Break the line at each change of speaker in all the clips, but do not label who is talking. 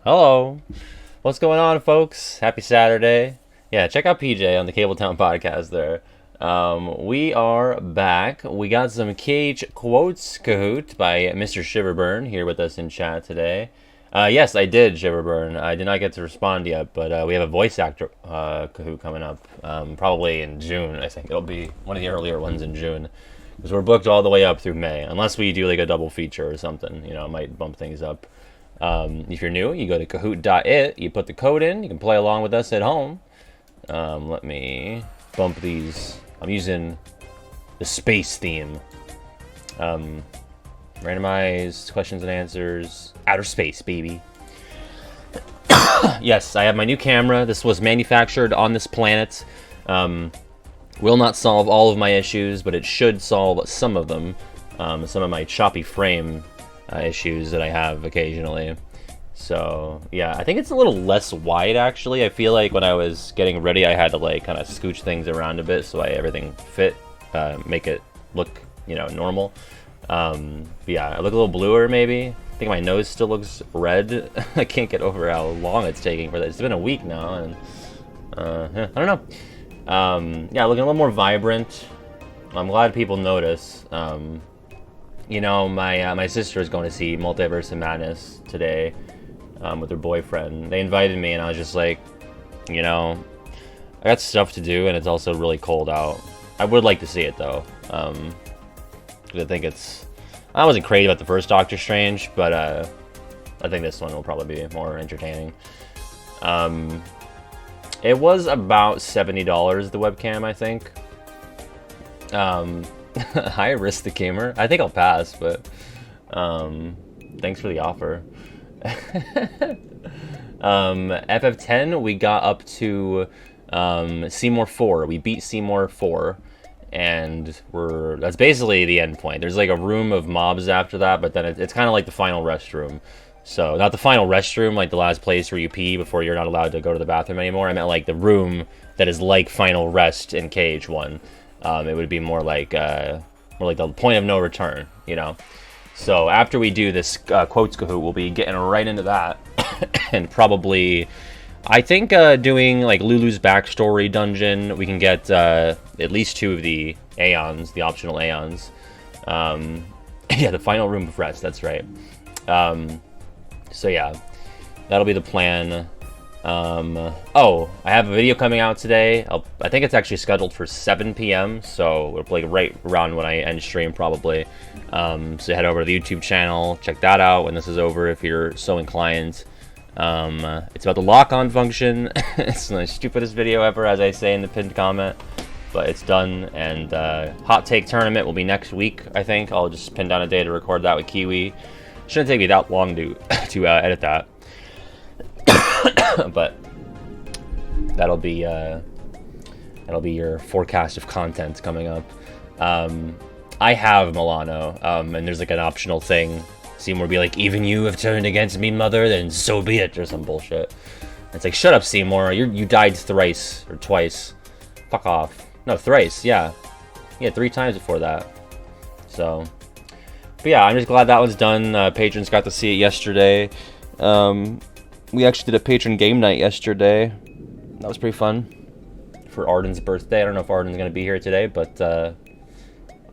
Hello. What's going on, folks? Happy Saturday. Yeah, check out PJ on the Cable Town podcast there. We are back. We got some KH quotes Kahoot by Mr. Shiverburn here with us in chat today. Yes, I did, Shiverburn. I did not get to respond yet, but we have a voice actor Kahoot coming up probably in June, I think. It'll be one of the earlier ones in June. Because we're booked all the way up through May. Unless we do like a double feature or something. You know, it might bump things up. If you're new, you go to kahoot.it, you put the code in, you can play along with us at home. Let me bump these. I'm using the space theme. Randomized questions and answers. Outer space, baby. Yes, I have my new camera. This was manufactured on this planet. Will not solve all of my issues, but it should solve some of them. Some of my choppy frame issues that I have occasionally. So yeah, I think it's a little less wide actually. I feel like when I was getting ready, I had to like kind of scooch things around a bit so everything fit, make it look, you know, normal. But yeah, I look a little bluer maybe. I think my nose still looks red. I can't get over how long it's taking for that. It's been a week now, and I don't know. Yeah, looking a little more vibrant. I'm glad people notice. You know, my sister is going to see Multiverse of Madness today with her boyfriend. They invited me, and I was just like, you know, I got stuff to do, and it's also really cold out. I would like to see it, though. I think it's... I wasn't crazy about the first Doctor Strange, but I think this one will probably be more entertaining. It was about $70, the webcam, I think. High risk the gamer. I think I'll pass, but thanks for the offer. FF10, we got up to Seymour 4. We beat Seymour 4, and that's basically the end point. There's like a room of mobs after that, but then it's kind of like the final restroom. So not the final restroom, like the last place where you pee before you're not allowed to go to the bathroom anymore. I meant like the room that is like final rest in KH1. It would be more like the point of no return, you know. So after we do this quotes Kahoot, we'll be getting right into that, and probably, I think, doing like Lulu's backstory dungeon. We can get at least 2 of the Aeons, the optional Aeons. Yeah, the final room of rest. That's right. So yeah, that'll be the plan. Oh, I have a video coming out today. I think it's actually scheduled for 7 p.m. So it'll be right around when I end stream probably. So head over to the YouTube channel, check that out when this is over if you're so inclined. It's about the lock-on function. It's the stupidest video ever, as I say in the pinned comment, but it's done. And hot take tournament will be next week, I think. I'll just pin down a day to record that with Kiwi. Shouldn't take me that long to edit that. But that'll be your forecast of content coming up. I have Milano, and there's like an optional thing. Seymour be like, even you have turned against me, mother, then so be it, or some bullshit. It's like, shut up, Seymour. You died thrice or twice. Fuck off. No, thrice. Yeah, 3 times before that. So, but yeah, I'm just glad that one's done. Patrons got to see it yesterday. We actually did a patron game night yesterday. That was pretty fun for Arden's birthday. I don't know if Arden's going to be here today, but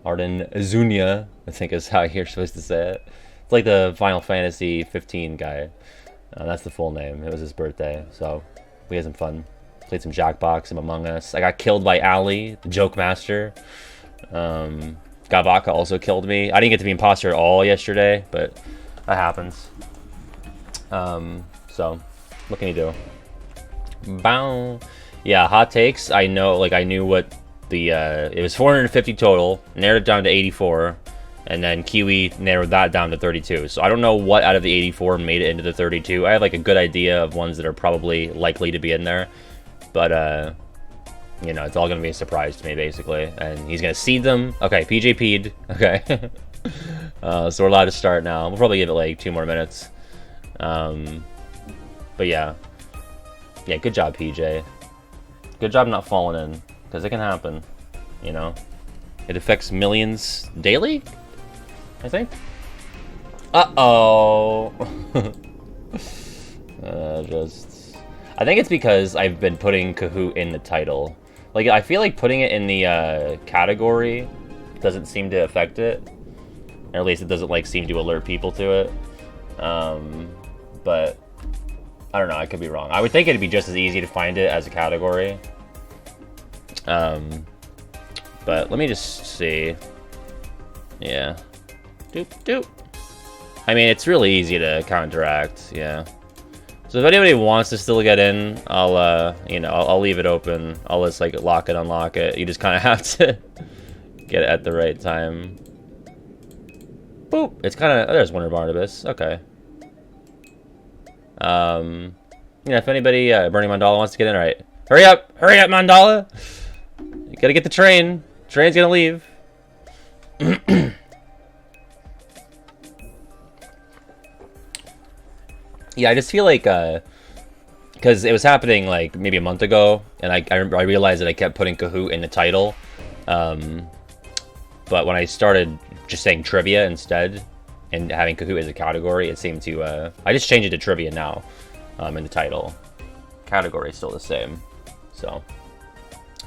Arden Azunia, I think is how you're supposed to say it. It's like the Final Fantasy 15 guy. That's the full name. It was his birthday, so we had some fun. Played some Jackbox, some Among Us. I got killed by Ali, the joke master. Gavaka also killed me. I didn't get to be imposter at all yesterday, but that happens. So, what can you do? Bow. Yeah, hot takes. I know, like, I knew what the, it was 450 total, narrowed it down to 84, and then Kiwi narrowed that down to 32. So I don't know what out of the 84 made it into the 32. I have, like, a good idea of ones that are probably likely to be in there, but, you know, it's all going to be a surprise to me, basically, and he's going to seed them. Okay, PJ P'd. Okay. So we're allowed to start now. We'll probably give it, like, 2 more minutes. But yeah, good job, PJ. Good job not falling in, because it can happen, you know. It affects millions daily, I think. Uh-oh. I think it's because I've been putting Kahoot in the title. Like, I feel like putting it in the category doesn't seem to affect it. Or at least it doesn't, like, seem to alert people to it. But, I don't know, I could be wrong. I would think it'd be just as easy to find it as a category. But let me just see. Yeah. Doop, doop. I mean, it's really easy to counteract, yeah. So if anybody wants to still get in, I'll, you know, I'll leave it open. I'll just, like, lock it, unlock it. You just kind of have to get it at the right time. Boop! It's kind of... Oh, there's Winter Barnabas. Okay. You know, if anybody, Bernie Mandala wants to get in, alright. Hurry up! Hurry up, Mandala! You gotta get the train. Train's gonna leave. Yeah, I just feel like, because it was happening, like, maybe a month ago, and I realized that I kept putting Kahoot in the title. But when I started just saying trivia instead, and having Kahoot as a category, it seemed to, I just changed it to trivia now, in the title. Category is still the same, so.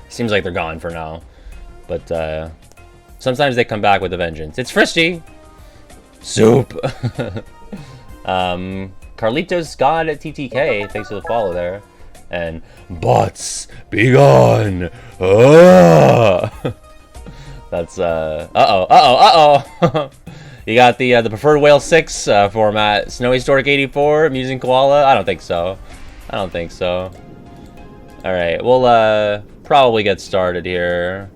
Seems like they're gone for now. But, sometimes they come back with a vengeance. It's Fristy! Soup! Carlitos God at TTK, thanks for the follow there. And Bots, be gone! Ah! That's uh-oh. You got the preferred whale 6 format, Snowy Stork 84, Amusing Koala. I don't think so. All right, we'll probably get started here.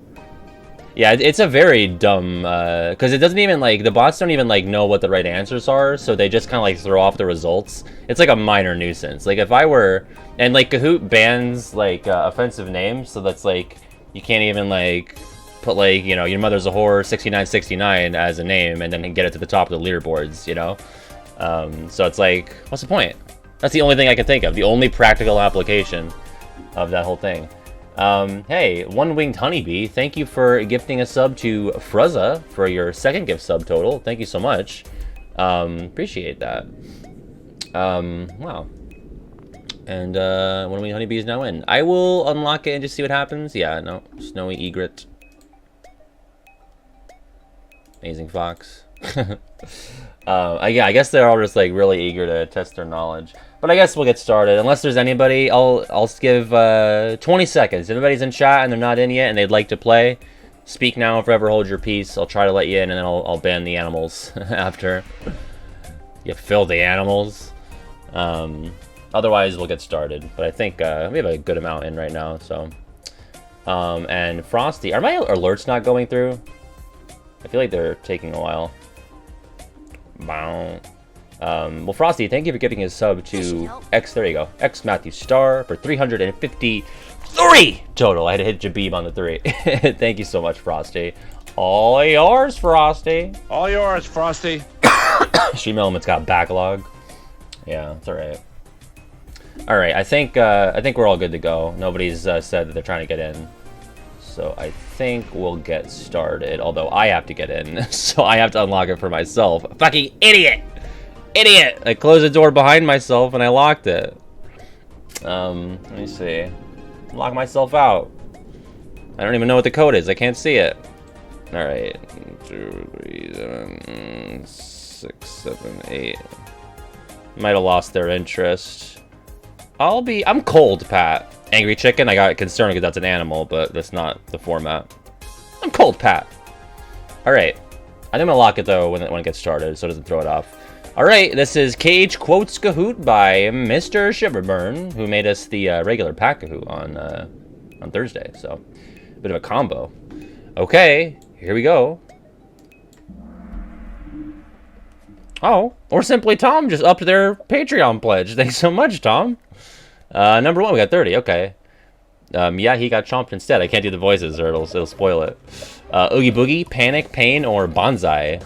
Yeah, it's a very dumb, because it doesn't even, like, the bots don't even, like, know what the right answers are, so they just kind of, like, throw off the results. It's, like, a minor nuisance. Like, if I were, and, like, Kahoot bans, like, offensive names, so that's, like, you can't even, like, put, like, you know, your mother's a whore 6969 as a name, and then get it to the top of the leaderboards, you know? So it's, like, what's the point? That's the only thing I can think of, the only practical application of that whole thing. Hey, One-Winged Honeybee, thank you for gifting a sub to Fruzza for your second gift sub total. Thank you so much. Appreciate that. Wow. And, One-Winged Honeybee is now in. I will unlock it and just see what happens. Yeah, no. Snowy Egret. Amazing Fox. Yeah, I guess they're all just, like, really eager to test their knowledge. But I guess we'll get started. Unless there's anybody, I'll give 20 seconds. If anybody's in chat and they're not in yet and they'd like to play, speak now or forever hold your peace. I'll try to let you in and then I'll ban the animals after. You filthy animals. Otherwise, we'll get started. But I think we have a good amount in right now, so. And Frosty, are my alerts not going through? I feel like they're taking a while. Bow. Well, Frosty, thank you for giving his sub to X. There you go, X Matthew Star for 353 total. I had to hit Jabib on the 3. Thank you so much, Frosty. All yours, Frosty.
All yours, Frosty.
Stream Elements got backlog. Yeah, that's all right. All right, I think we're all good to go. Nobody's said that they're trying to get in, so I think we'll get started. Although I have to get in, so I have to unlock it for myself. Fucking idiot! Idiot! I closed the door behind myself and I locked it. Let me see. Lock myself out. I don't even know what the code is. I can't see it. Alright. 2, 3, 7, 6, 7, 8. Might have lost their interest. I'm cold, Pat. Angry Chicken? I got concerned because that's an animal, but that's not the format. I'm cold, Pat. Alright. I think I'm gonna lock it though when it gets started so it doesn't throw it off. Alright, this is KH Quotes Kahoot by Mr. Shiverburn, who made us the regular pack Kahoot on Thursday, so a bit of a combo. Okay, here we go. Oh, or simply Tom just upped their Patreon pledge. Thanks so much, Tom. Number 1, we got 30, okay. Yeah, he got chomped instead. I can't do the voices or it'll spoil it. Oogie Boogie, Panic, Pain, or Bonsai.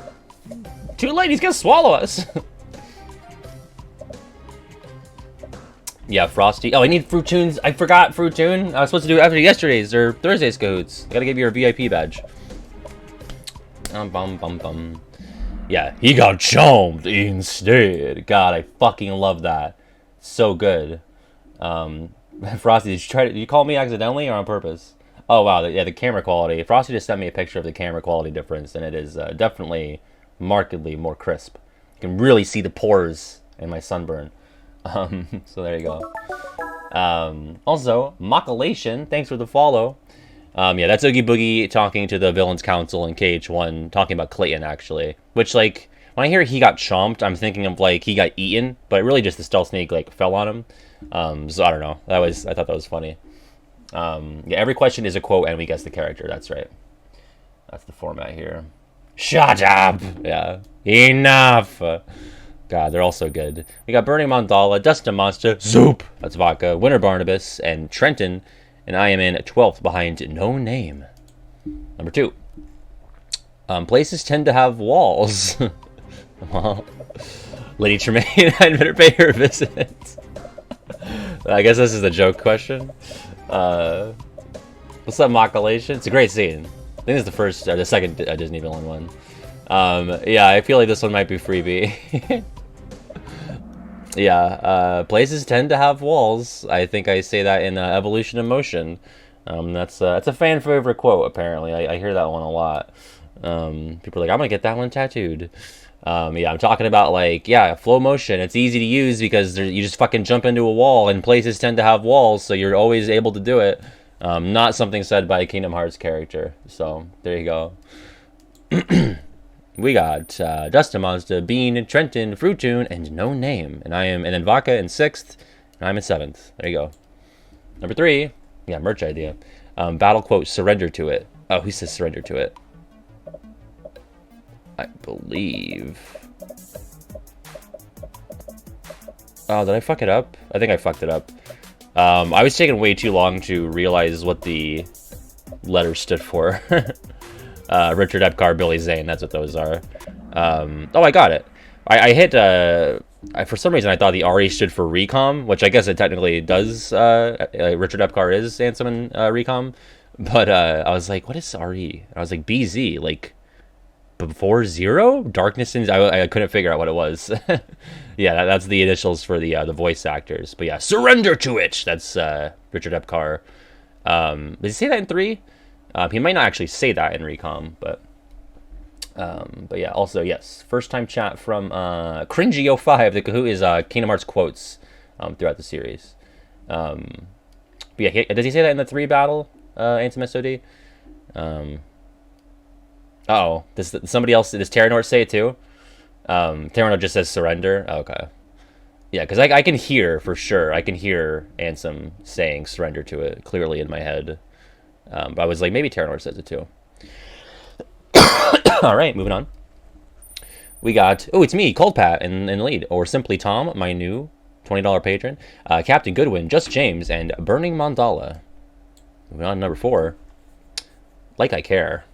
Too late, he's gonna swallow us. Yeah, Frosty. Oh, I need Fruit Tunes. I forgot Fruit Tune. I was supposed to do it after yesterday's or Thursday's Kahoots. I gotta give you your VIP badge. Yeah, he got chomped instead. God, I fucking love that. So good. Frosty, did you call me accidentally or on purpose? Oh wow, yeah, the camera quality. Frosty just sent me a picture of the camera quality difference, and it is definitely markedly more crisp. You can really see the pores in my sunburn. So there you go. Also, Mockulation, thanks for the follow. Yeah, that's Oogie Boogie talking to the Villains Council in KH1, talking about Clayton, actually. Which, like, when I hear he got chomped, I'm thinking of, like, he got eaten, but really just the Stealth Snake, like, fell on him. So I don't know. I thought that was funny. Yeah, every question is a quote, and we guess the character. That's right. That's the format here. Shut up! Yeah. Enough! God, they're all so good. We got Burning Mandala, Dustin Monster, Zoop, that's Vodka, Winter Barnabas, and Trenton, and I am in 12th behind No Name. Number 2. Places tend to have walls. Well, Lady Tremaine, I'd better pay her a visit. I guess this is the joke question. What's up, Mockulation? It's a great scene. I think it's the first, or the second Disney villain one. Yeah, I feel like this one might be freebie. Yeah, places tend to have walls. I think I say that in Evolution of Motion. That's a fan favorite quote, apparently. I hear that one a lot. People are like, I'm gonna get that one tattooed. Yeah, I'm talking about, like, yeah, flow motion. It's easy to use because you just fucking jump into a wall, and places tend to have walls, so you're always able to do it. Not something said by a Kingdom Hearts character. So, there you go. We got Dustin Monster, Bean, Trenton, Fruitoon, and No Name. And then Vodka in 6th, and I'm in 7th. There you go. Number 3, yeah, merch idea. Battle quote, surrender to it. Oh, who says surrender to it? I believe. Oh, did I fuck it up? I think I fucked it up. I was taking way too long to realize what the letters stood for. Richard Epcar, Billy Zane, that's what those are. Oh, I got it. I hit, for some reason I thought the RE stood for Recom, which I guess it technically does. Richard Epcar is Ansem in Recom. But I was like, what is RE? I was like, BZ, like, before Zero? Darkness and... I couldn't figure out what it was. Yeah, that's the initials for the voice actors. But yeah, surrender to it! That's Richard Epcar. Did he say that in 3? He might not actually say that in Recom, but yeah, also, yes. First time chat from Cringy05. The Kahoot is Kingdom Hearts quotes throughout the series. But yeah, does he say that in the 3 battle, Ansem SOD? Uh-oh. Does somebody else, does Terranort say it too? Terranort just says surrender? Oh, okay. Yeah, because I can hear, for sure, I can hear Ansem saying surrender to it clearly in my head. But I was like, maybe Terranort says it too. All right, moving on. We got, oh, it's me, Cold Pat in lead, or simply Tom, my new $20 patron, Captain Goodwin, Just James, and Burning Mandala. Moving on to number 4. Like I Care.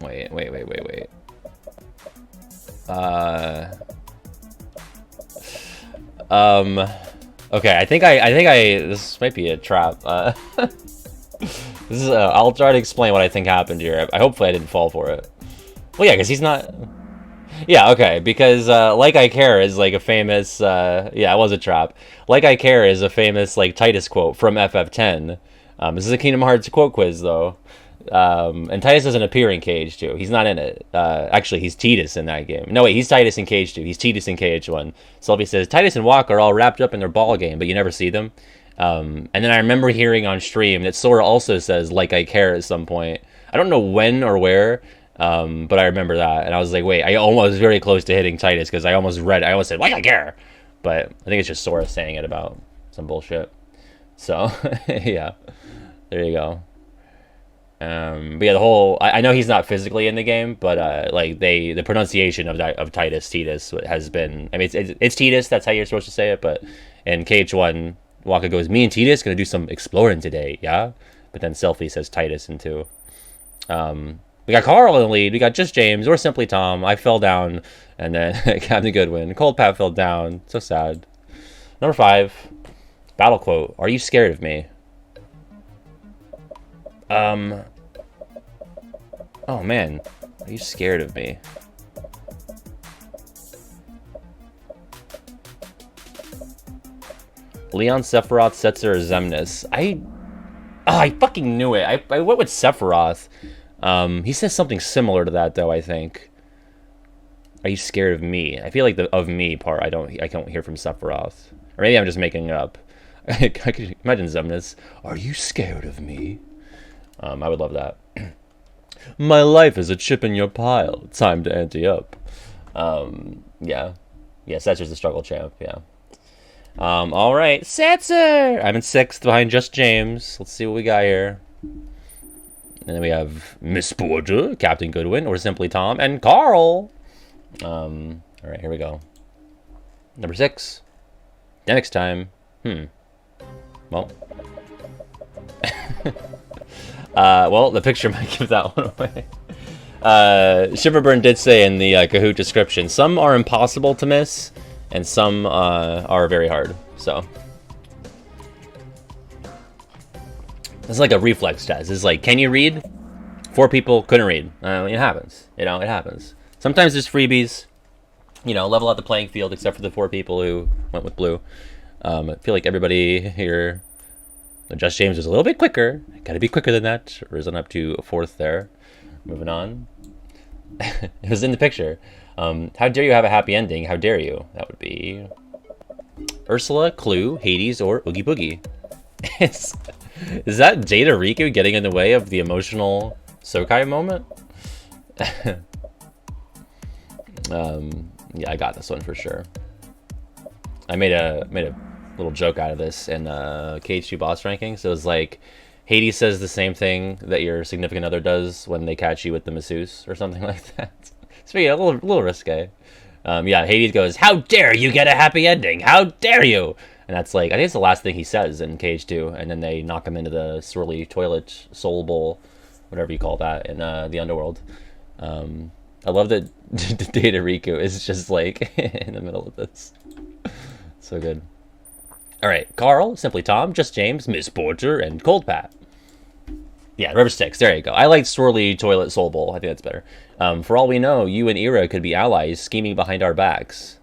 Wait. Okay, I think this might be a trap. This is, I'll try to explain what I think happened here. Hopefully I didn't fall for it. Well, yeah, because he's not... Yeah, okay, because, Like I Care is, like, a famous, yeah, it was a trap. Like I Care is a famous, like, Titus quote from FF10. This is a Kingdom Hearts quote quiz, though. And Titus doesn't appear in KH2. He's not in it. Actually, he's Tidus in that game. No, wait, he's Titus in KH2. He's Tidus in KH1. Sylvie says, Titus and Waka are all wrapped up in their ball game, but you never see them. And then I remember hearing on stream that Sora also says, like I care at some point. I don't know when or where, but I remember that. And I was like, wait, I almost was very close to hitting Titus because I almost said, like I care. But I think it's just Sora saying it about some bullshit. So, yeah, there you go. But yeah, the whole, I know he's not physically in the game, but like the pronunciation of Tidus has been, I mean, it's Tidus, that's how you're supposed to say it, but in KH1, Waka goes, me and Tidus gonna do some exploring today, yeah? But then Selfie says Titus in 2. We got Carl in the lead, we got Just James, or Simply Tom, I fell down, and then Captain Goodwin, Cold Pat fell down, so sad. Number 5, battle quote, are you scared of me? Oh man, are you scared of me? Leon, Sephiroth, Setzer, or Xemnas. I fucking knew it. I went with Sephiroth. He says something similar to that, though, I think. Are you scared of me? I feel like the of me part I don't hear from Sephiroth. Or maybe I'm just making it up. I could imagine Xemnas. Are you scared of me? I would love that. My life is a chip in your pile. Time to ante up. Yeah. Yeah, Setzer's the struggle champ, yeah. All right, Setzer! I'm in 6th behind Just James. Let's see what we got here. And then we have Miss Porter, Captain Goodwin, or simply Tom, and Carl. All right, here we go. Number 6. Next time. Well. Well, the picture might give that one away. Shiverburn did say in the Kahoot description, some are impossible to miss, and some are very hard. So it's like a reflex test. It's like, can you read? 4 people couldn't read. It happens. You know, it happens. Sometimes there's freebies. You know, level out the playing field, except for the 4 people who went with blue. I feel like everybody here. Just James was a little bit quicker. Gotta be quicker than that. Risen up to 4th there. Moving on. It was in the picture. How dare you have a happy ending? How dare you? That would be Ursula, Clue, Hades, or Oogie Boogie. Is that Data Riku getting in the way of the emotional Sokai moment? Yeah, I got this one for sure. I made a little joke out of this in KH2 boss rankings. So it was like, Hades says the same thing that your significant other does when they catch you with the masseuse or something like that. So yeah, a little risque. Yeah, Hades goes, how dare you get a happy ending? How dare you? And that's like, I think it's the last thing he says in KH2. And then they knock him into the swirly toilet soul bowl, whatever you call that, in the underworld. I love that Data Riku is just like in the middle of this. So good. All right, Carl, Simply Tom, Just James, Miss Porter, and Cold Pat. Yeah, River Styx. There you go. I like Swirly Toilet Soul Bowl. I think that's better. For all we know, you and Ira could be allies scheming behind our backs.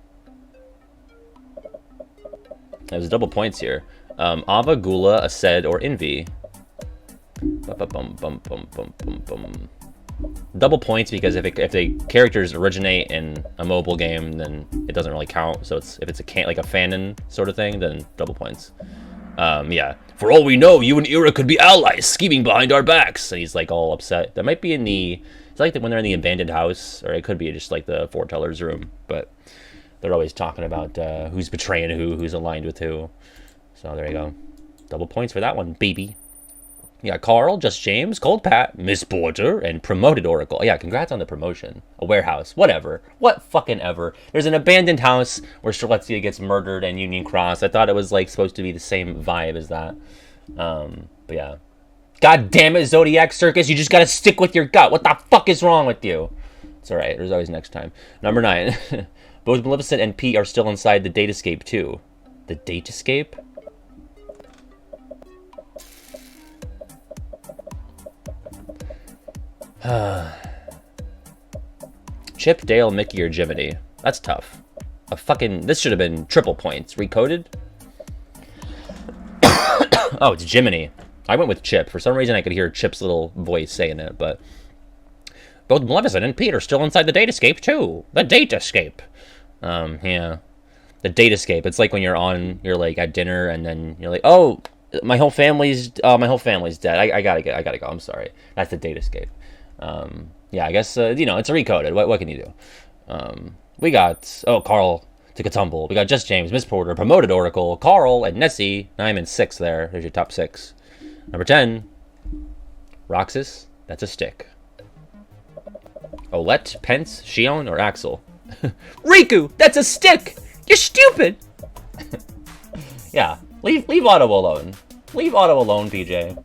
There's double points here. Ava, Gula, Ased, or Envy. Double points because if the characters originate in a mobile game, then it doesn't really count. So if it's like a fanon sort of thing, then double points. Yeah. For all we know, you and Ira could be allies scheming behind our backs. And he's like all upset. That might be in it's like when they're in the abandoned house, or it could be just like the foreteller's room. But they're always talking about who's betraying who's aligned with who. So there you go. Double points for that one, baby. Yeah, Carl, Just James, Cold Pat, Miss Porter, and Promoted Oracle. Yeah, congrats on the promotion. A warehouse. Whatever. What fucking ever. There's an abandoned house where Strelitzia gets murdered and Union Cross. I thought it was like supposed to be the same vibe as that. But yeah. God damn it, Zodiac Circus. You just gotta stick with your gut. What the fuck is wrong with you? It's alright. There's always next time. Number 9. Both Maleficent and Pete are still inside the Datascape too. The Datascape? Chip, Dale, Mickey, or Jiminy. That's tough. This should have been triple points. Recoded? Oh, it's Jiminy. I went with Chip. For some reason, I could hear Chip's little voice saying it, but both Maleficent and Pete are still inside the Datascape too. The Datascape. Yeah. The Datascape. It's like when you're like at dinner and then you're like, oh, my whole family's dead. I gotta go. I'm sorry. That's the Datascape. Yeah, I guess, it's recoded. What can you do? We got, Carl took a tumble. We got Just James, Miss Porter, Promoted Oracle, Carl, and Nessie. Now I'm in 6 there. There's your top 6. Number 10, Roxas. That's a stick. Olette, Pence, Shion, or Axel? Riku! That's a stick! You're stupid! Yeah, leave Otto alone. Leave Otto alone, PJ.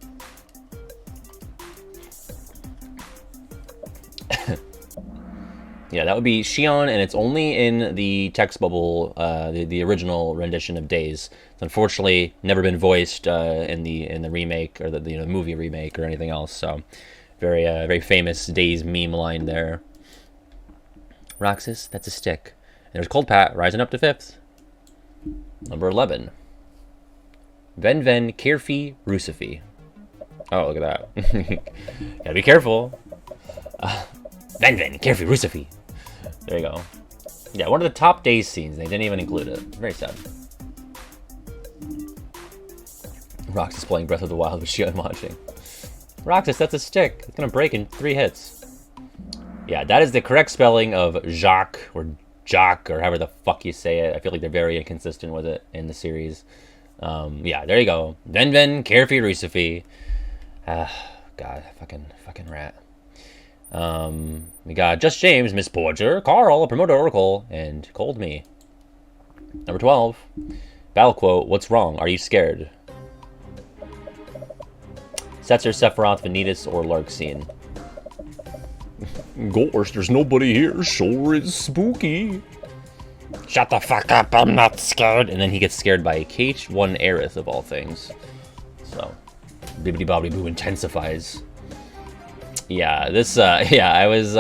Yeah, that would be Shion, and it's only in the text bubble, the original rendition of Days. It's unfortunately never been voiced in the remake or the movie remake or anything else. So, very famous Days meme line there. Roxas, that's a stick. And there's Cold Pat rising up to 5th. Number 11. Ven Ven Kirfi Rucifi. Oh, look at that. Gotta be careful. Ven Ven Kirfi Rucifi. There you go. Yeah, one of the top days scenes. They didn't even include it. Very sad. Roxas playing Breath of the Wild with Shion watching. Roxas, that's a stick. It's gonna break in 3 hits. Yeah, that is the correct spelling of Jacques, or Jock, or however the fuck you say it. I feel like they're very inconsistent with it in the series. Yeah, there you go. Ven Ven Carefree Rucifi. God, fucking rat. We got Just James, Miss Porter, Carl, Promoter Oracle, and Cold Me. Number 12. Battle quote, what's wrong? Are you scared? Setzer, Sephiroth, Vanitas, or Larxene. Gosh, there's nobody here. Sure is spooky. Shut the fuck up, I'm not scared. And then he gets scared by KH1 Aerith, of all things. So, bibbidi bobbidi boo intensifies. Yeah, this, yeah, I was,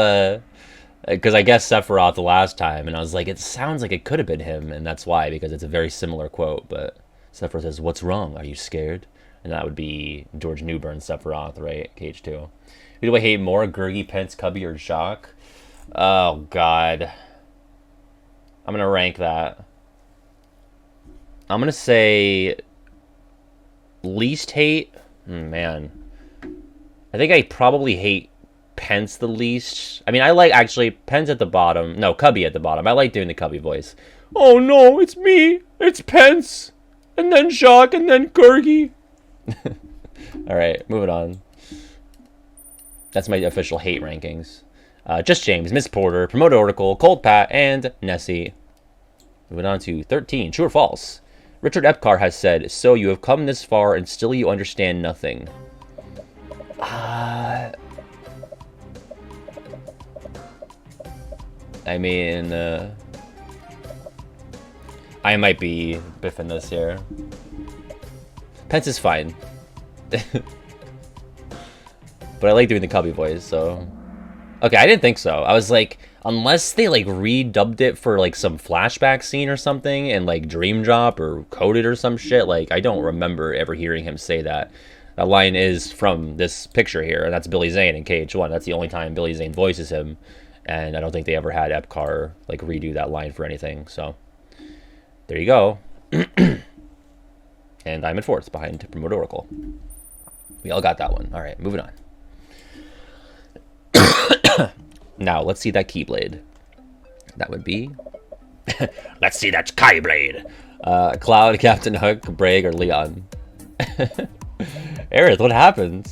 because I guessed Sephiroth the last time, and I was like, it sounds like it could have been him, and that's why, because it's a very similar quote, but Sephiroth says, what's wrong? Are you scared? And that would be George Newburn's Sephiroth, right? KH2. Who do I hate more, Gurgi, Pence, Cubby, or Jacques? Oh, God. I'm going to rank that. I'm going to say least hate. Man. I think I probably hate Pence the least. I mean, I like, actually, Pence at the bottom. No, Cubby at the bottom. I like doing the Cubby voice. Oh, no, it's me. It's Pence. And then Jacques, and then Gurgi. Alright, moving on. That's my official hate rankings. Just James, Miss Porter, Promoted Oracle, Cold Pat, and Nessie. Moving on to 13. True or false? Richard Epcar has said, so you have come this far and still you understand nothing. I mean, I might be biffing this here. Pence is fine. But I like doing the Cubby voice, so... Okay, I didn't think so. I was like, unless they, like, redubbed it for, like, some flashback scene or something, and, like, Dream Drop or Coded or some shit, like, I don't remember ever hearing him say that. That line is from this picture here, and that's Billy Zane in KH1. That's the only time Billy Zane voices him, and I don't think they ever had Epcar, like, redo that line for anything, so... There you go. And I'm in 4th, behind Promote Oracle. We all got that one. Alright, moving on. Now, let's see that Keyblade. That would be... Let's see that Keyblade! Cloud, Captain Hook, Braig, or Leon. Aerith, what happened?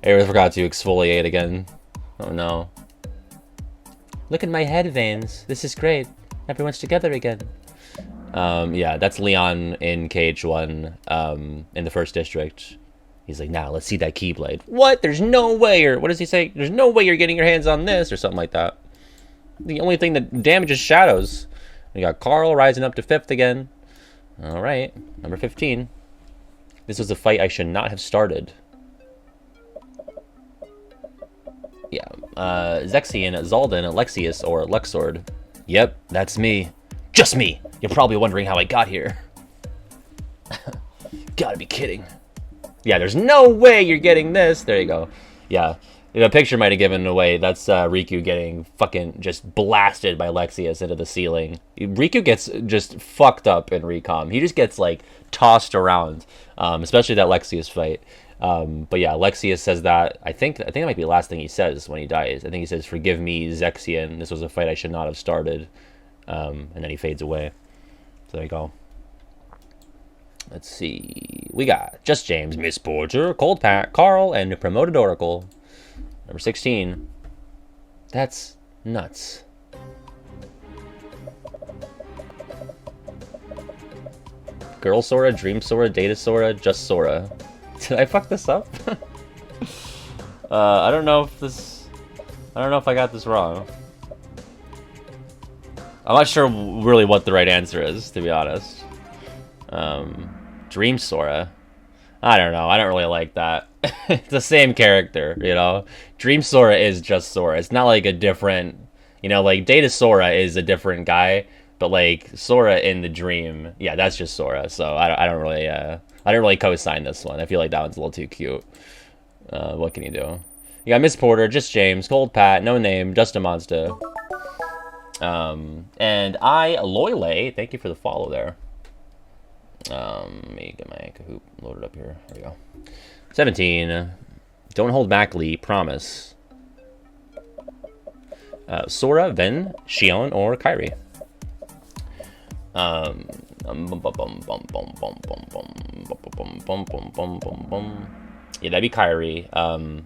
Aerith forgot to exfoliate again. Oh no. Look at my head veins. This is great. Everyone's together again. Yeah, that's Leon in KH1 in the first district. He's like, now let's see that Keyblade. What? There's no way. Or what does he say? There's no way you're getting your hands on this, or something like that. The only thing that damages shadows. We got Carl rising up to 5th again. All right, number 15. This was a fight I should not have started. Yeah, Zexion, Zaldin, Alexius, or Luxord. Yep, that's me. Just me. You're probably wondering how I got here. Gotta be kidding. Yeah, there's no way you're getting this. There you go. Yeah, the picture might have given away. That's Riku getting fucking just blasted by Alexius into the ceiling. Riku gets just fucked up in Recom. He just gets, like, tossed around, especially that Alexius fight. But yeah, Alexius says that. I think that might be the last thing he says when he dies. I think he says, "Forgive me, Zexion. This was a fight I should not have started." And then he fades away. So there you go. Let's see. We got Just James, Miss Porter, Cold Pat, Carl, and Promoted Oracle. Number 16. That's nuts. Girl Sora, Dream Sora, Data Sora, Just Sora. Did I fuck this up? I don't know if I got this wrong. I'm not sure really what the right answer is, to be honest. Dream Sora. I don't know. I don't really like that. It's the same character, you know? Dream Sora is just Sora. It's not like a different... You know, like, Data Sora is a different guy, But like Sora in the dream, yeah, that's just Sora. So I don't really I didn't really co-sign this one. I feel like that one's a little too cute. What can you do? You got Miss Porter, just James, Cold Pat, no name, just a monster. And I Loyle, thank you for the follow there. Let me get my Kahoot loaded up here. There we go. 17. Don't hold back, Lee. Promise. Sora, Ven, Xion, or Kairi. Yeah, that'd be Kairi.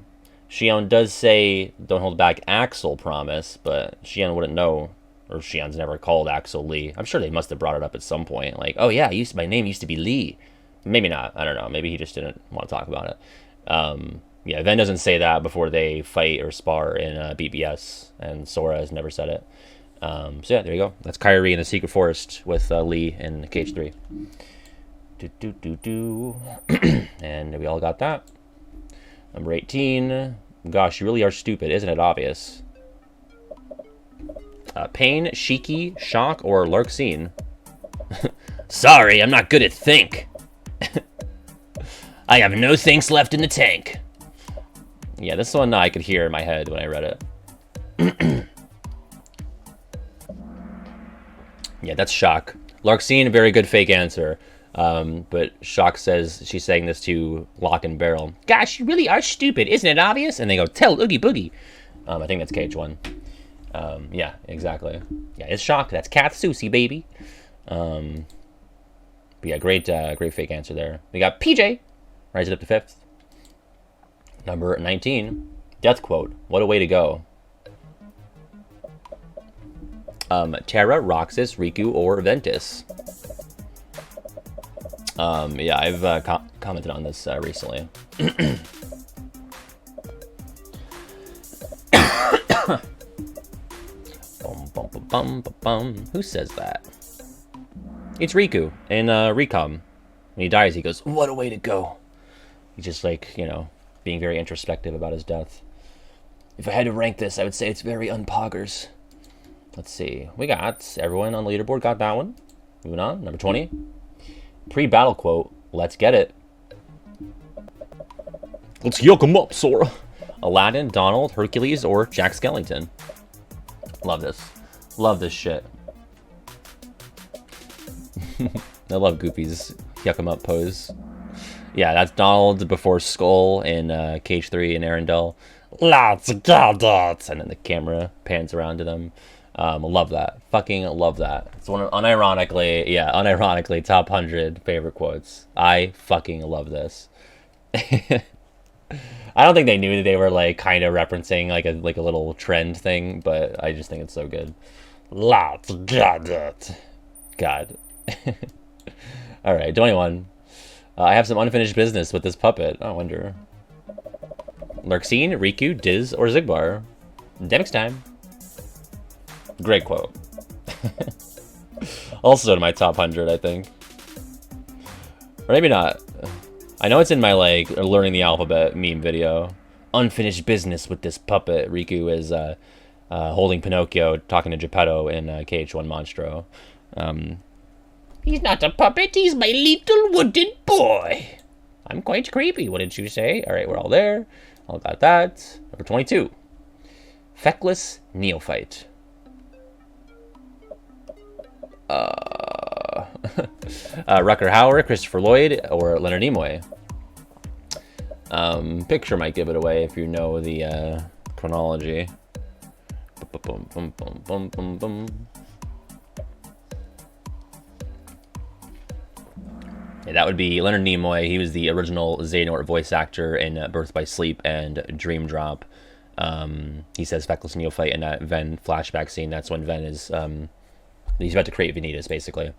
Xion does say, don't hold back, Axel, promise, but Xion wouldn't know, or Xion's never called Axel Lee. I'm sure they must have brought it up at some point. Like, oh yeah, my name used to be Lee. Maybe not. I don't know. Maybe he just didn't want to talk about it. Yeah, Ven doesn't say that before they fight or spar in BBS, and Sora has never said it. So yeah, there you go. That's Kairi in the Secret Forest with Lee in KH3. And we all got that. Number 18. Gosh, you really are stupid. Isn't it obvious? Pain, Shiki, Shock, or Larkseen? Sorry, I'm not good at think. I have no thinks left in the tank. Yeah, this one I could hear in my head when I read it. Yeah, that's Shock. Larkseen, a very good fake answer. But Shock says she's saying this to Lock and Barrel. Gosh, you really are stupid. Isn't it obvious? And they go, tell Oogie Boogie. I think that's KH1. Yeah, exactly. Yeah, it's Shock. That's Kath Susie, baby. But yeah, great fake answer there. We got PJ. Rise it up to 5th. Number 19. Death quote. What a way to go. Terra, Roxas, Riku, or Ventus. Yeah, I've commented on this recently. Who says that? It's Riku in Recom. When he dies, he goes, what a way to go. He's just like, you know, being very introspective about his death. If I had to rank this, I would say it's very unpoggers. Let's see. We got everyone on the leaderboard got that one. Moving on. Number 20. Pre-battle quote. Let's get it. Let's yuck 'em up, Sora. Aladdin, Donald, Hercules, or Jack Skellington. Love this. Love this shit. I love Goofy's yuck 'em up pose. Yeah, that's Donald before Skull in KH3 and Arendelle. Let's get it! And then the camera pans around to them. Love that. Fucking love that. It's one of, unironically, top 100 favorite quotes. I fucking love this. I don't think they knew that they were like kind of referencing like a little trend thing, but I just think it's so good. Let's get it. God. All right, 21. I have some unfinished business with this puppet. I wonder. Larkseen, Riku, Diz, or Zigbar? Demix time. Great quote. Also in my top 100, I think. Or maybe not. I know it's in my, like, learning the alphabet meme video. Unfinished business with this puppet. Riku is holding Pinocchio, talking to Geppetto in KH1 Monstro. He's not a puppet, he's my little wooden boy. I'm quite creepy, wouldn't you say? All right, we're all there. All got that. Number 22. Feckless Neophyte. Rucker Hauer, Christopher Lloyd, or Leonard Nimoy. Picture might give it away if you know the chronology. Yeah, that would be Leonard Nimoy. He was the original Xehanort voice actor in Birth by Sleep and Dream Drop. He says feckless neophyte in that Ven flashback scene. That's when Ven is he's about to create Vanitas, basically.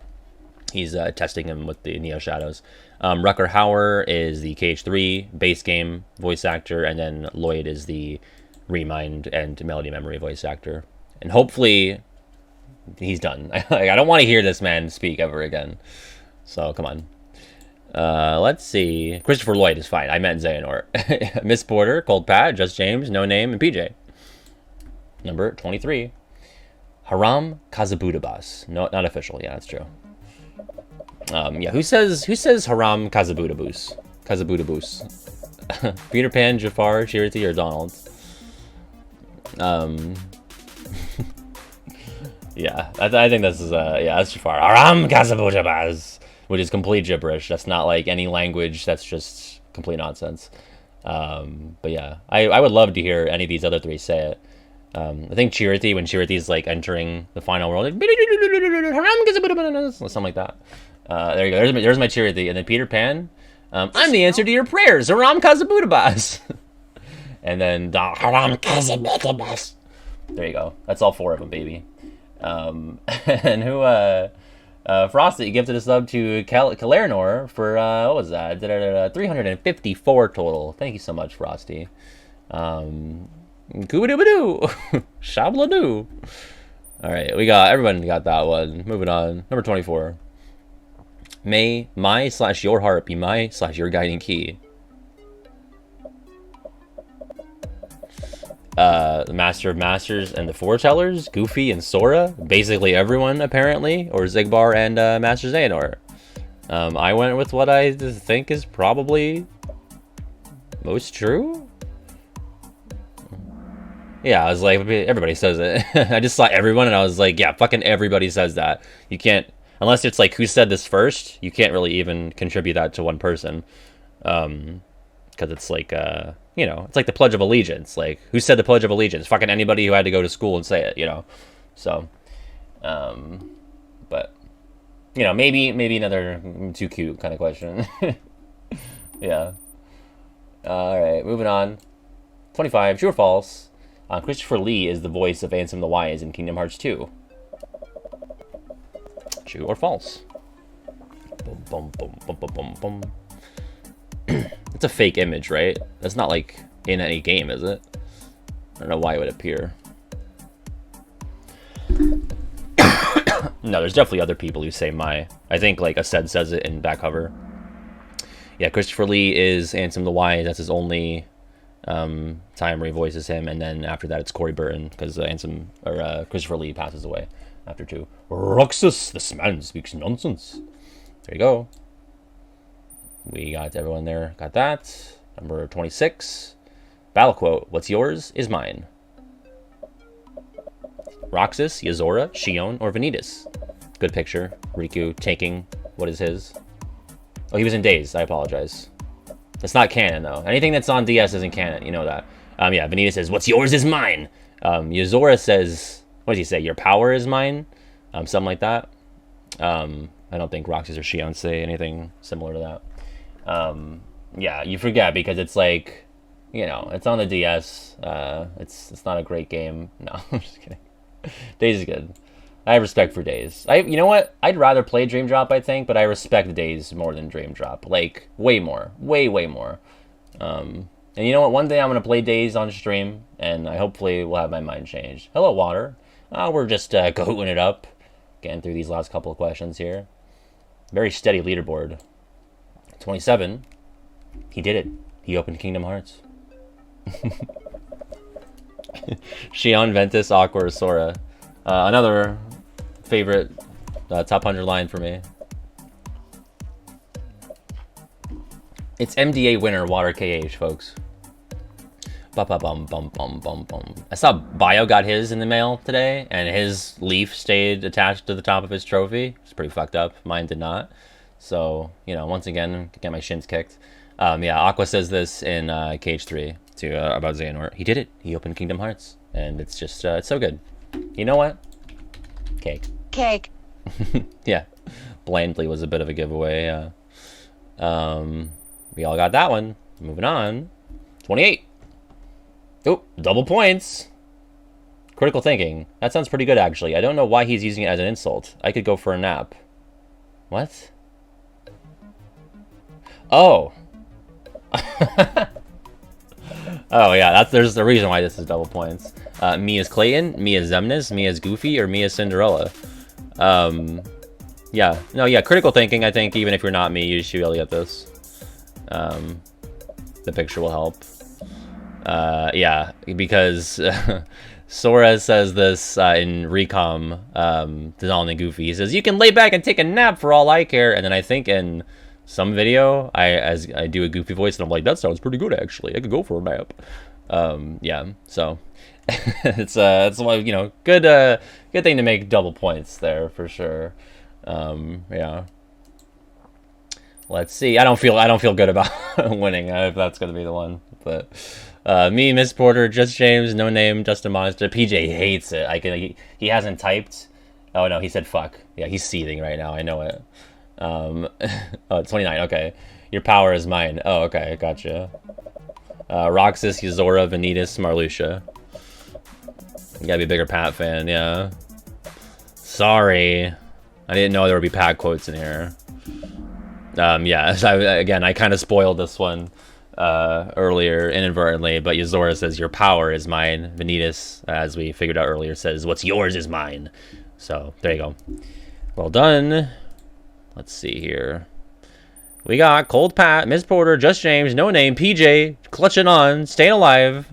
He's testing him with the Neo Shadows. Rucker Hauer is the KH3 base game voice actor, and then Lloyd is the Remind and Melody Memory voice actor. And hopefully he's done. I don't want to hear this man speak ever again. So come on. Let's see. Christopher Lloyd is fine. I meant Xehanort. Miss Porter, Cold Pat, Just James, No Name, and PJ. Number 23. Haram Kazabutabas. No, not official. Yeah, that's true. Yeah, who says Haram Kazabutabus? Kazabutabus. Peter Pan, Jafar, Shirati, or Donald? Yeah, I think this is yeah, that's Jafar. Haram Kazabutabas, which is complete gibberish. That's not like any language. That's just complete nonsense. But yeah, I would love to hear any of these other three say it. I think Chirity, when Chirity's like entering the final world, like, something like that. There you go. There's my Chirity. And then Peter Pan, I'm the answer to your prayers. Haram Kazabutabas. And then Haram Kazabutabas. There you go. That's all four of them, baby. And who, Frosty gifted a sub to Kalernor for, what was that? 354 total. Thank you so much, Frosty. Goobadoo-badoo! Shabladoo! Alright, everyone got that one. Moving on. Number 24. May my/your heart be my/your guiding key. The Master of Masters and the Foretellers, Goofy and Sora, basically everyone apparently, or Zigbar and Master Xehanort. I went with what I think is probably most true. Yeah, I was like, everybody says it. I just saw everyone and I was like, yeah, fucking everybody says that. You can't, unless it's like who said this first, you can't really even contribute that to one person. Because it's like, you know, it's like the Pledge of Allegiance. Like, who said the Pledge of Allegiance? Fucking anybody who had to go to school and say it, you know? So, but, you know, maybe another too cute kind of question. Yeah. Alright, moving on. 25, true or false? Christopher Lee is the voice of Ansem the Wise in Kingdom Hearts 2. True or false? Boom, boom, boom, boom, boom, boom, boom. It's a fake image, right? That's not like in any game, is it? I don't know why it would appear. No, there's definitely other people who say my. I think like Ased says it in back cover. Yeah, Christopher Lee is Ansem the Wise. That's his only time where he voices him, and then after that it's Corey Burton because Ansem or Christopher Lee passes away after 2. Roxas, this man speaks nonsense. There you go. We got everyone there. Got that. Number 26. Battle quote. What's yours is mine. Roxas, Yazora, Shion, or Vanitas? Good picture. Riku taking what is his. Oh, he was in Days. I apologize. That's not canon, though. Anything that's on DS isn't canon. You know that. Yeah, Vanitas says, what's yours is mine. Yazora says, what does he say? Your power is mine? Something like that. I don't think Roxas or Shion say anything similar to that. Yeah, you forget because it's like, you know, it's on the DS. It's not a great game. No, I'm just kidding. Days is good. I have respect for Days. You know what? I'd rather play Dream Drop, I think, but I respect Days more than Dream Drop. Like, way more. Way more. And you know what? One day I'm going to play Days on stream, and I hopefully will have my mind changed. Hello, Water. We're just Kahooting it up. Getting through these last couple of questions here. Very steady leaderboard. 27. He did it. He opened Kingdom Hearts. Shion, Ventus, Aqua, Sora. Another favorite top 100 line for me. It's MDA winner Water KH, folks. I saw Bio got his in the mail today, and his leaf stayed attached to the top of his trophy. It's pretty fucked up. Mine did not. So, you know, once again, get my shins kicked. Yeah, Aqua says this in KH3 to about Xehanort. He did it. He opened Kingdom Hearts, and it's just it's so good. You know what? Cake. Yeah, Blandly was a bit of a giveaway. We all got that one. Moving on. 28. Oh, double points. Critical thinking. That sounds pretty good, actually. I don't know why he's using it as an insult. I could go for a nap. What? Oh. Oh, yeah, there's the reason why this is double points. Me as Clayton, me as Xemnas, me as Goofy, or me as Cinderella. Yeah. No, yeah, critical thinking, I think, even if you're not me, you should be able to get this. The picture will help. Yeah, because Sora says this in Recom, Donald and Goofy. He says, "You can lay back and take a nap for all I care." And then I think in some video, I do a Goofy voice, and I'm like, "That sounds pretty good, actually. I could go for a nap." Yeah. So it's like, you know, good thing to make double points there for sure. Yeah. Let's see. I don't feel good about winning if that's gonna be the one, but. Me, Miss Porter, Just James, No Name, Just a Monster. PJ hates it. He hasn't typed. Oh no, he said fuck. Yeah, he's seething right now. I know it. Oh, 29. Okay, your power is mine. Oh, okay, gotcha. Roxas, Yuzora, Vanitas, Marluxia. You gotta be a bigger Pat fan, yeah. Sorry, I didn't know there would be Pat quotes in here. Yeah. Again, I kind of spoiled this one. Earlier inadvertently, but Yuzora says your power is mine. Vanitas, as we figured out earlier, says what's yours is mine. So there you go. Well done. Let's see here. We got Cold Pat, Miss Porter, Just James, No Name, PJ, clutching on, staying alive,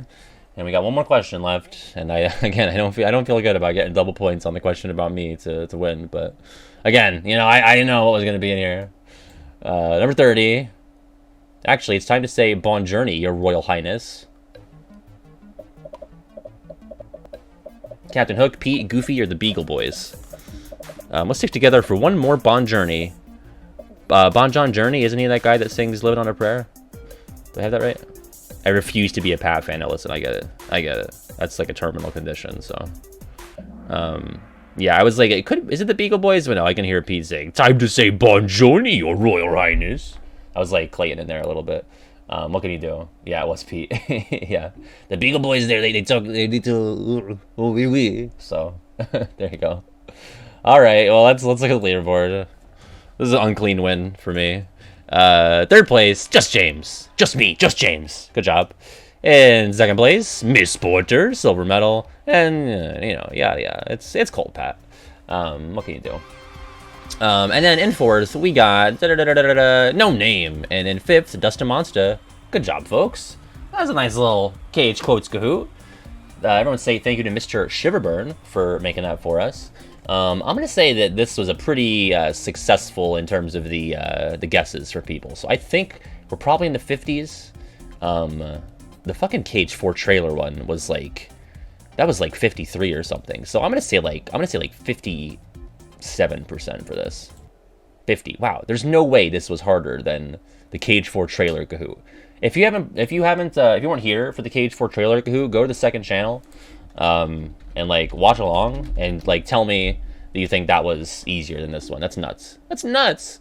and we got one more question left. And I don't feel good about getting double points on the question about me to win. But again, you know, I didn't know what was gonna be in here. Number 30. Actually, it's time to say bon journey, your Royal Highness. Captain Hook, Pete, Goofy, or the Beagle Boys. Let's stick together for one more Bon Journey. Bon John Journey, isn't he that guy that sings Living on a Prayer? Do I have that right? I refuse to be a Pat fan. Now listen, I get it. I get it. That's like a terminal condition, so. Yeah, I was like, is it the Beagle Boys? But no, I can hear Pete saying, time to say Bon Journey, your Royal Highness. I was like Clayton in there a little bit. What can you do? Yeah, it was Pete. Yeah, the Beagle Boys there. They need to. So there you go. All right. Well, let's look at the leaderboard. This is an unclean win for me. Third place, Just James. Just me. Just James. Good job. In second place, Miss Porter, silver medal, and you know, yeah. It's Cold Pat. What can you do? And then in fourth, we got No Name. And in fifth, Dust a Monster. Good job, folks. That was a nice little KH Quotes Kahoot. Everyone say thank you to Mr. Shiverburn for making that for us. I'm going to say that this was a pretty successful in terms of the guesses for people. So I think we're probably in the 50s. The fucking Cage 4 trailer one was like, that was like 53 or something. So I'm going to say like 57% for this. 50. Wow, there's no way this was harder than the Cage 4 trailer Kahoot. If you weren't here for the Cage 4 trailer Kahoot, go to the second channel, and like watch along and like tell me that you think that was easier than this one. That's nuts. That's nuts.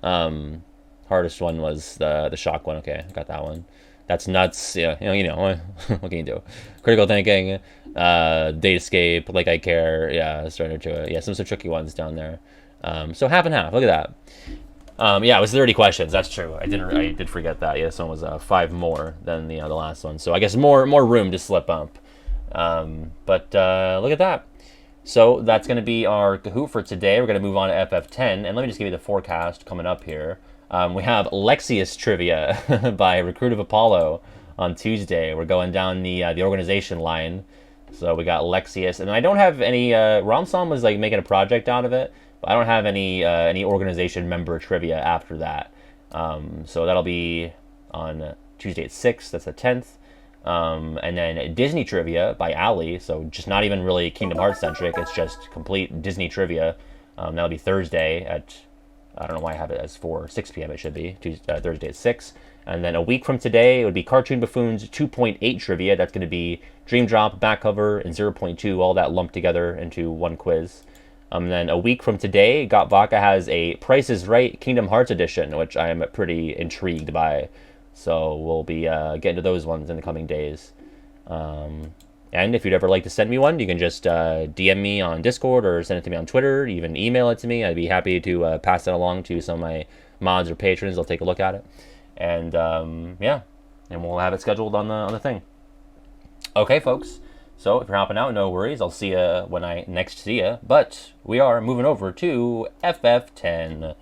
Hardest one was the shock one. Okay, I got that one. That's nuts. Yeah, you know what can you do? Critical thinking, date escape, like I care. Yeah, started to it. Yeah, some tricky ones down there. So half and half. Look at that. Yeah, it was 30 questions. That's true. I did forget that. Yeah, this one was 5 more than the last one. So I guess more room to slip up. But look at that. So that's going to be our Kahoot for today. We're going to move on to FF10, and let me just give you the forecast coming up here. We have Lexius Trivia by Recruit of Apollo on Tuesday. We're going down the organization line. So we got Lexius, and I don't have any. Ramsam was like making a project out of it, but I don't have any organization member trivia after that. So that'll be on Tuesday at 6. That's the 10th. And then Disney Trivia by Ali. So just not even really Kingdom Hearts centric. It's just complete Disney trivia. That'll be Thursday at. I don't know why I have it as 6 p.m. It should be Thursday at 6. And then a week from today, it would be Cartoon Buffoons 2.8 trivia. That's going to be Dream Drop, Back Cover, and 0.2, all that lumped together into one quiz. And then a week from today, Got Vodka has a Price is Right Kingdom Hearts edition, which I am pretty intrigued by. So we'll be getting to those ones in the coming days. And if you'd ever like to send me one, you can just DM me on Discord or send it to me on Twitter, even email it to me. I'd be happy to pass that along to some of my mods or patrons. They'll take a look at it. And yeah, and we'll have it scheduled on the thing. Okay, folks. So if you're hopping out, no worries. I'll see you when I next see you. But we are moving over to FF10.